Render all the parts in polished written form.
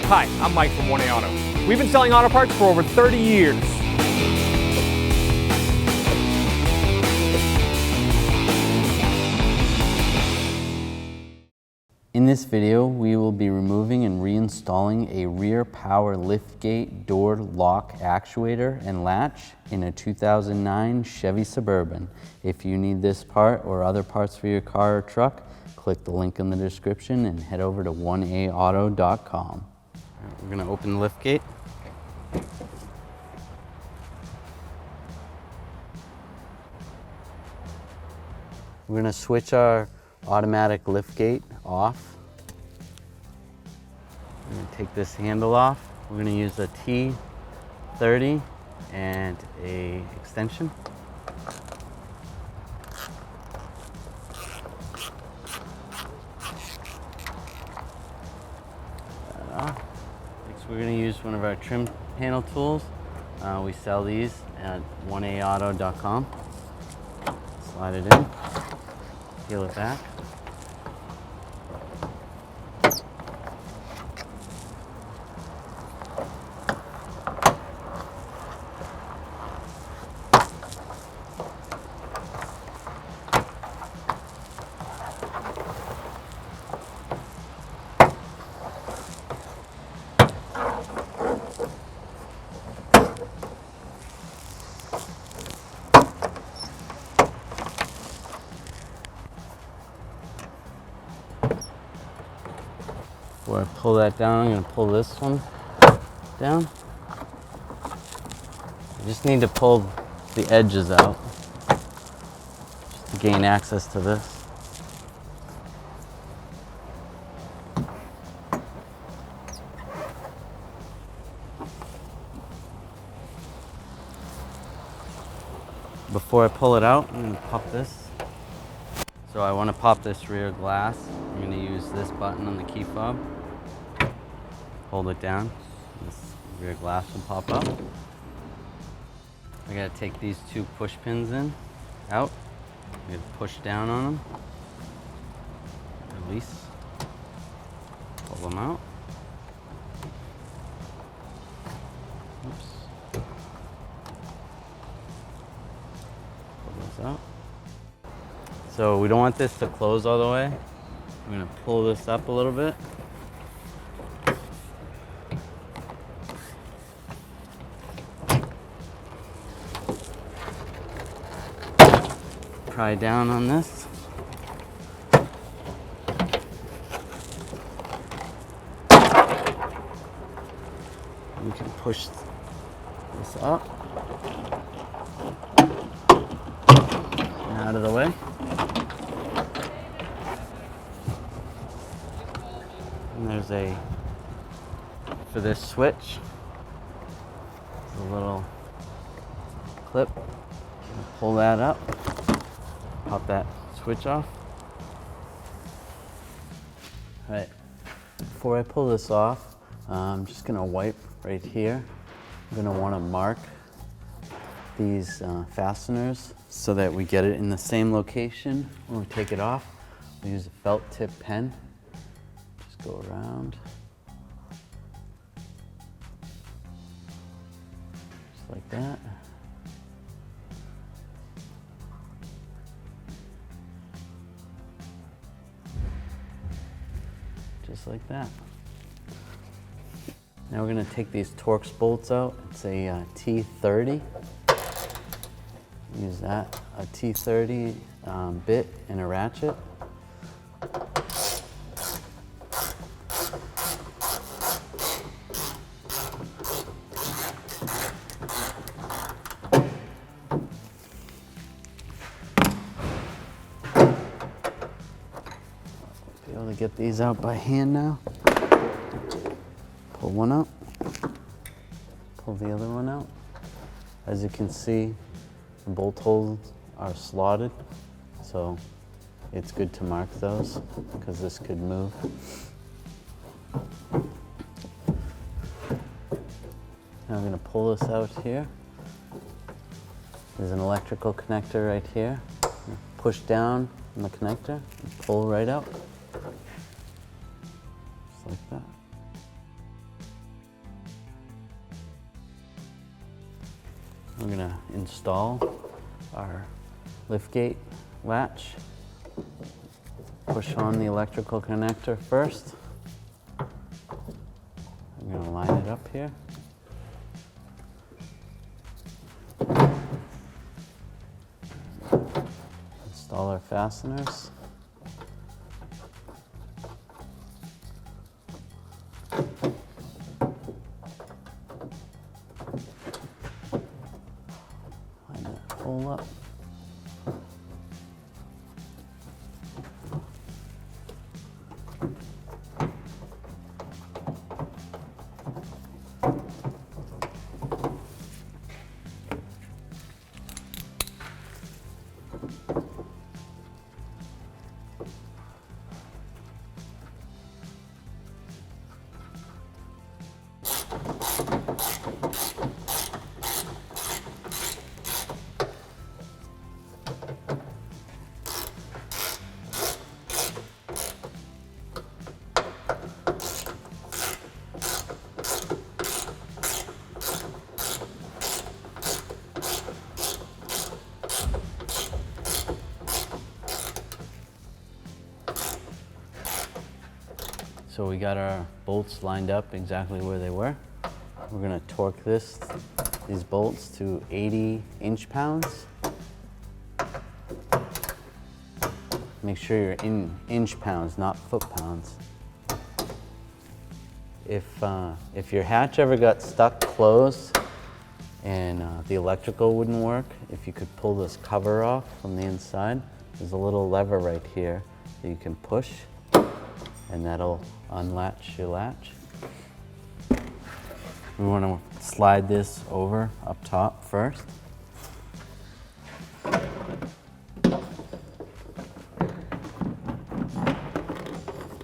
Hi, I'm Mike from 1A Auto. We've been selling auto parts for over 30 years. In this video, we will be removing and reinstalling a rear power liftgate door lock actuator and latch in a 2009 Chevy Suburban. If you need this part or other parts for your car or truck, click the link in the description and head over to 1aauto.com. We're going to open the liftgate. We're going to switch our automatic liftgate off. We're going to take this handle off. We're going to use a T30 and a extension. Next, we're going to use one of our trim panel tools. We sell these at 1aauto.com. Slide it in, peel it back. Before I pull that down, I'm going to pull this one down. I just need to pull the edges out just to gain access to this. Before I pull it out, I'm going to pop this. So I want to pop this rear glass. I'm going to use this button on the key fob. Hold it down. This rear glass will pop up. I got to take these two push pins out. I got to push down on them. Release. Pull them out. Oops. Pull those out. So we don't want this to close all the way. I'm going to pull this up a little bit. Pry down on this. We can push this up and out of the way. And there's for this switch, a little clip. Pull that up, pop that switch off. All right, before I pull this off, I'm just gonna wipe right here. I'm gonna wanna mark these fasteners so that we get it in the same location when we take it off. We use a felt tip pen. Just go around. Just like that. Just like that. Now we're going to take these Torx bolts out. It's a T30. Use that, a T30 bit and a ratchet. Be able to get these out by hand now. Pull one out, pull the other one out. As you can see, the bolt holes are slotted, so it's good to mark those because this could move. Now I'm going to pull this out here. There's an electrical connector right here. Push down on the connector and pull right out. Just like that. We're gonna install our liftgate latch. Push on the electrical connector first. I'm gonna line it up here. Install our fasteners. Line that hole up. So we got our bolts lined up exactly where they were. We're gonna torque these bolts to 80 inch-pounds. Make sure you're in inch-pounds, not foot-pounds. If your hatch ever got stuck closed and the electrical wouldn't work, if you could pull this cover off from the inside, there's a little lever right here that you can push, and that'll unlatch your latch. We want to slide this over up top first.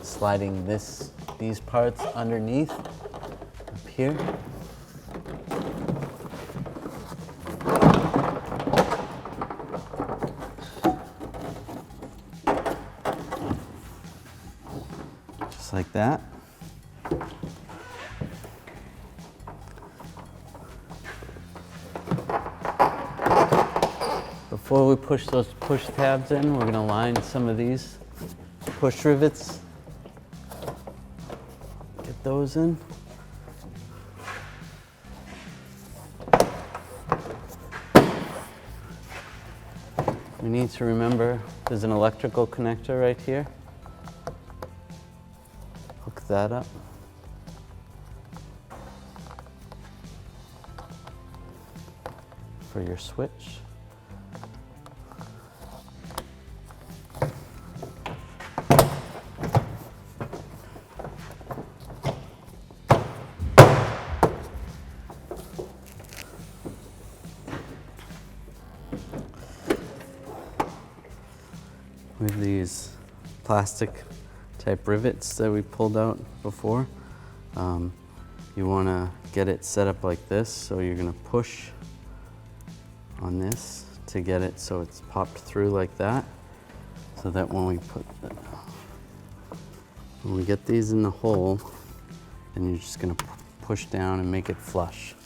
Sliding these parts underneath up here. Like that. Before we push those push tabs in, we're going to line some of these push rivets. Get those in. We need to remember there's an electrical connector right here. Hook that up. For your switch. With these plastic type rivets that we pulled out before, you want to get it set up like this, so you're going to push on this to get it so it's popped through like that, so that when we get these in the hole, then you're just going to push down and make it flush.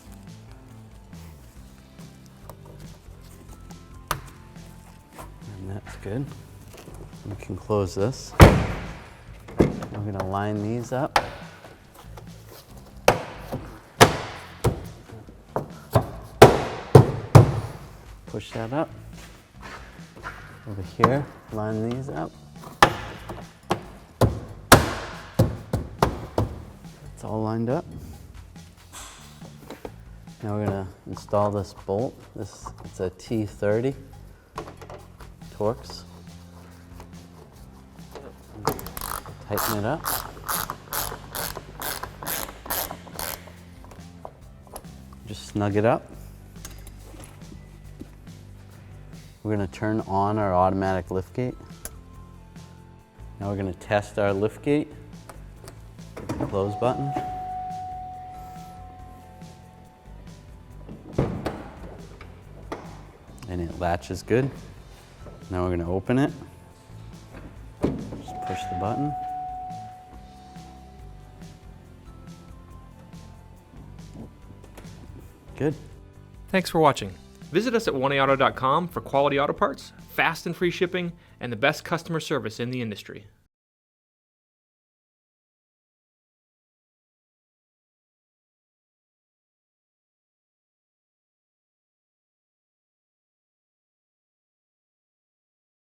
And that's good. We can close this. We're going to line these up. Push that up. Over here, line these up. It's all lined up. Now we're going to install this bolt. It's a T30 Torx. Tighten it up. Just snug it up. We're going to turn on our automatic liftgate. Now we're going to test our liftgate. Hit the close button. And it latches good. Now we're going to open it. Just push the button. Good. Thanks for watching. Visit us at oneauto.com for quality auto parts, fast and free shipping, and the best customer service in the industry.